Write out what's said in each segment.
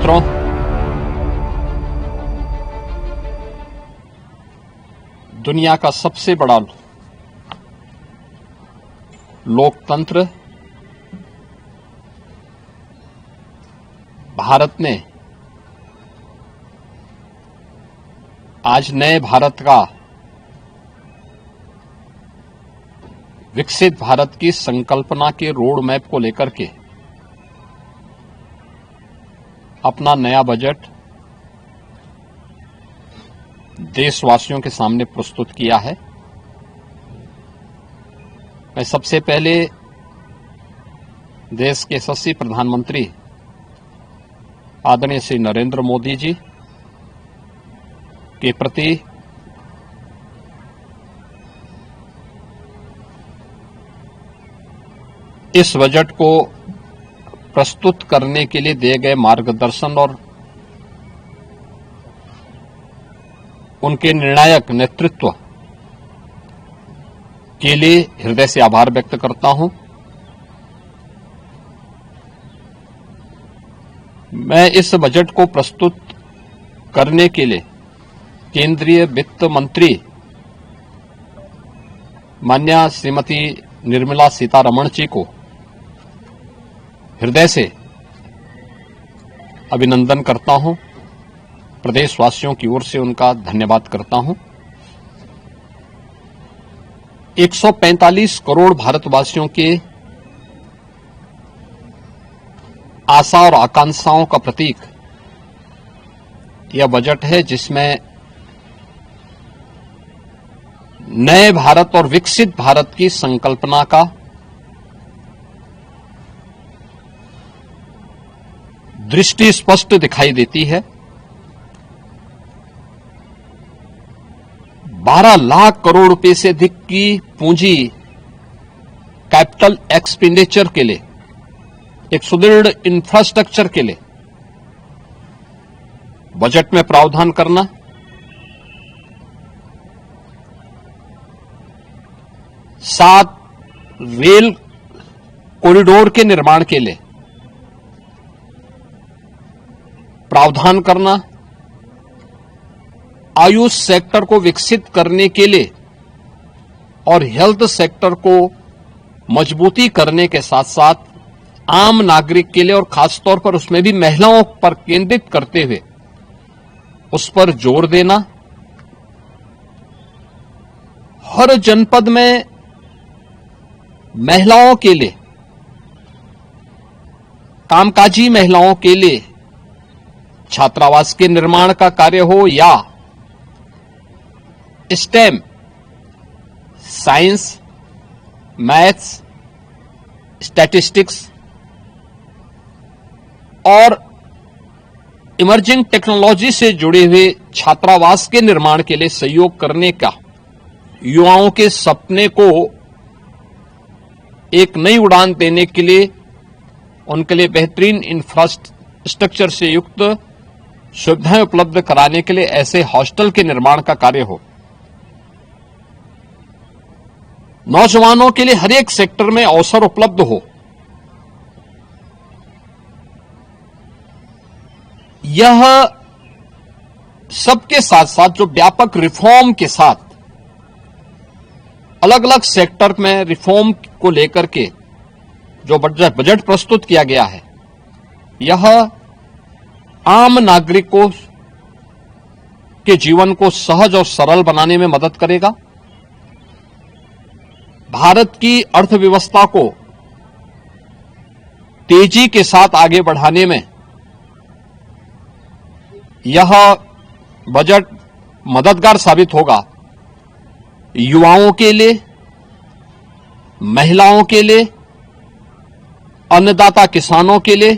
मित्रों, दुनिया का सबसे बड़ा लोकतंत्र भारत ने आज नए भारत का, विकसित भारत की संकल्पना के रोड मैप को लेकर के अपना नया बजट देशवासियों के सामने प्रस्तुत किया है। मैं सबसे पहले देश के यशस्वी प्रधानमंत्री आदरणीय श्री नरेंद्र मोदी जी के प्रति इस बजट को प्रस्तुत करने के लिए दिए गए मार्गदर्शन और उनके निर्णायक नेतृत्व के लिए हृदय से आभार व्यक्त करता हूं। मैं इस बजट को प्रस्तुत करने के लिए केंद्रीय वित्त मंत्री माननीय श्रीमती निर्मला सीतारमण जी को हृदय से अभिनंदन करता हूं, प्रदेशवासियों की ओर से उनका धन्यवाद करता हूं। 145 करोड़ भारतवासियों के आशा और आकांक्षाओं का प्रतीक यह बजट है, जिसमें नए भारत और विकसित भारत की संकल्पना का दृष्टि स्पष्ट दिखाई देती है। 12 लाख करोड़ रुपए से अधिक की पूंजी कैपिटल एक्सपेंडिचर के लिए, एक सुदृढ़ इंफ्रास्ट्रक्चर के लिए बजट में प्रावधान करना, सात रेल कॉरिडोर के निर्माण के लिए प्रावधान करना, आयुष सेक्टर को विकसित करने के लिए और हेल्थ सेक्टर को मजबूती करने के साथ साथ आम नागरिक के लिए और खासतौर पर उसमें भी महिलाओं पर केंद्रित करते हुए उस पर जोर देना, हर जनपद में महिलाओं के लिए, कामकाजी महिलाओं के लिए छात्रावास के निर्माण का कार्य हो या स्टेम, साइंस, मैथ्स, स्टैटिस्टिक्स और इमर्जिंग टेक्नोलॉजी से जुड़े हुए छात्रावास के निर्माण के लिए सहयोग करने का, युवाओं के सपने को एक नई उड़ान देने के लिए उनके लिए बेहतरीन इंफ्रास्ट्रक्चर से युक्त सुविधाएं उपलब्ध कराने के लिए ऐसे हॉस्टल के निर्माण का कार्य हो, नौजवानों के लिए हर एक सेक्टर में अवसर उपलब्ध हो, यह सबके साथ साथ जो व्यापक रिफॉर्म के साथ अलग अलग सेक्टर में रिफॉर्म को लेकर के जो बजट प्रस्तुत किया गया है, यह आम नागरिकों के जीवन को सहज और सरल बनाने में मदद करेगा। भारत की अर्थव्यवस्था को तेजी के साथ आगे बढ़ाने में यह बजट मददगार साबित होगा। युवाओं के लिए, महिलाओं के लिए, अन्नदाता किसानों के लिए,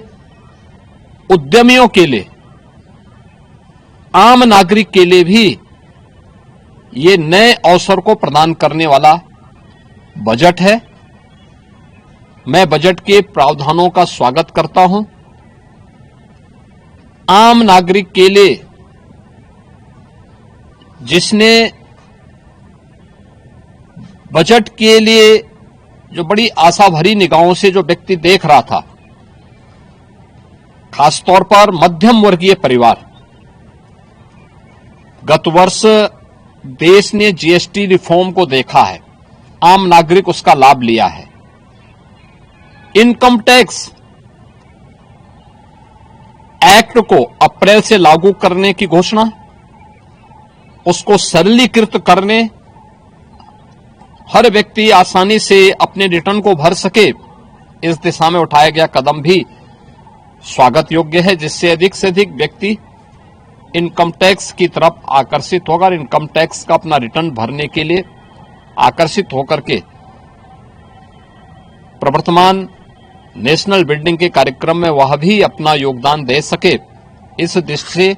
उद्यमियों के लिए, आम नागरिक के लिए भी ये नए अवसर को प्रदान करने वाला बजट है। मैं बजट के प्रावधानों का स्वागत करता हूं। आम नागरिक के लिए, जिसने बजट के लिए जो बड़ी आशा भरी निगाहों से जो व्यक्ति देख रहा था खासतौर पर मध्यम वर्गीय परिवार, गत वर्ष देश ने जीएसटी रिफॉर्म को देखा है, आम नागरिक उसका लाभ लिया है। इनकम टैक्स एक्ट को अप्रैल से लागू करने की घोषणा, उसको सरलीकृत करने, हर व्यक्ति आसानी से अपने रिटर्न को भर सके, इस दिशा में उठाया गया कदम भी स्वागत योग्य है, जिससे अधिक से अधिक व्यक्ति इनकम टैक्स की तरफ आकर्षित होगा और इनकम टैक्स का अपना रिटर्न भरने के लिए आकर्षित होकर के प्रवर्तमान नेशनल बिल्डिंग के कार्यक्रम में वह भी अपना योगदान दे सके। इस दृष्टि से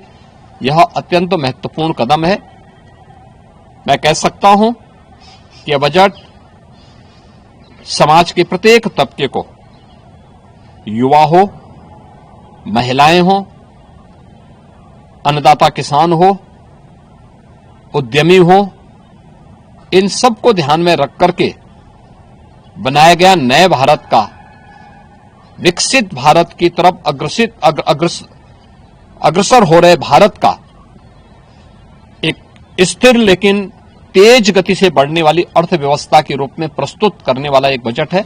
यह अत्यंत महत्वपूर्ण कदम है। मैं कह सकता हूं कि यह बजट समाज के प्रत्येक तबके को, युवा हो, महिलाएं हो, अन्नदाता किसान हो, उद्यमी हो, इन सबको ध्यान में रख करके बनाया गया नए भारत का, विकसित भारत की तरफ अग्रसर हो रहे भारत का एक स्थिर लेकिन तेज गति से बढ़ने वाली अर्थव्यवस्था के रूप में प्रस्तुत करने वाला एक बजट है।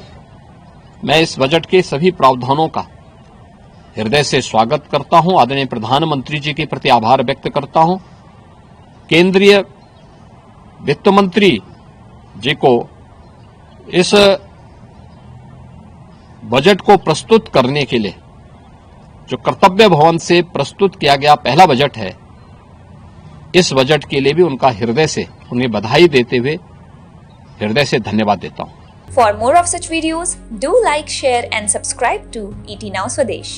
मैं इस बजट के सभी प्रावधानों का हृदय से स्वागत करता हूं, आदरणीय प्रधानमंत्री जी के प्रति आभार व्यक्त करता हूं, केंद्रीय वित्त मंत्री जी को इस बजट को प्रस्तुत करने के लिए, जो कर्तव्य भवन से प्रस्तुत किया गया पहला बजट है, इस बजट के लिए भी उनका हृदय से उन्हें बधाई देते हुए हृदय से धन्यवाद देता हूं। For more of such videos, do like, share and subscribe to ET Now Swadesh.